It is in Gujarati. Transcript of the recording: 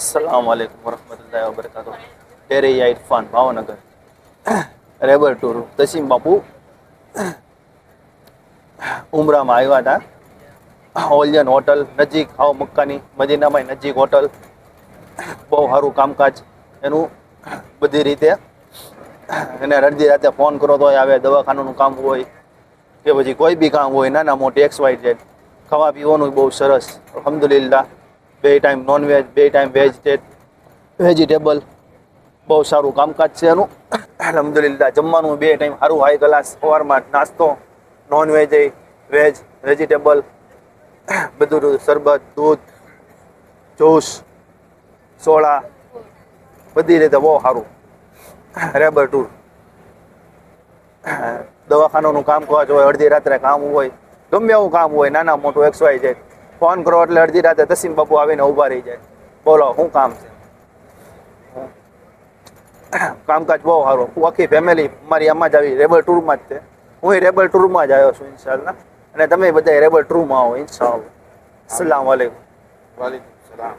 अस्सलामुअलैकुम वरहमतुल्लाहि वबरकातुह। टेरिया इरफान भावनगर રેબર ટૂર તસીમ બાપુ ઉમરામાં આવ્યા હતા। ઓલિયન હોટલ નજીક આવો મક્કાની મદીનામાં નજીક હોટલ, બહુ સારું કામકાજ એનું બધી રીતે। એને અડધી રાતે ફોન કરો તો આવે, દવાખાનાનું કામ હોય કે પછી કોઈ બી કામ હોય, નાના મોટી XYZ, ખાવા પીવાનું બહુ સરસ અલ્હમ્દુલિલ્લાહ। 2 ટાઈમ નોનવેજ, 2 ટાઈમ વેજીટેબલ, બહુ સારું કામકાજ છે એનું અલ્હમ્દુલિલ્લાહ। જમવાનું 2 ટાઈમ સારું હાઈ ક્લાસ, સવારમાં નાસ્તો નોનવેજ વેજ વેજીટેબલ બધું, શરબત દૂધ જ્યુસ સોડા બધી રીતે બહુ સારું રેબર ટૂર। દવાખાનાનું કામ કાજ હોય, અડધી રાત્રે કામ હોય, ગમે એવું કામ હોય નાના મોટું XYZ, ફોન કરો એટલે અડધી રાતે તસીમ બાપુ આવીને ઊભા રહી જાય। બોલો શું કામ છે? કામકાજ બહુ સારું। આખી ફેમિલી મારી આમાં જ આવી રેબર ટૂરમાં જ છે। હું રેબર ટૂરમાં જ આવ્યો છું ઇન્શાઅલ્લાહ, અને તમે બધા રેબર ટૂરમાં આવો ઇન્શાઅલ્લાહ। અસ્સલામુ અલૈકુમ। वालेकुम सलाम।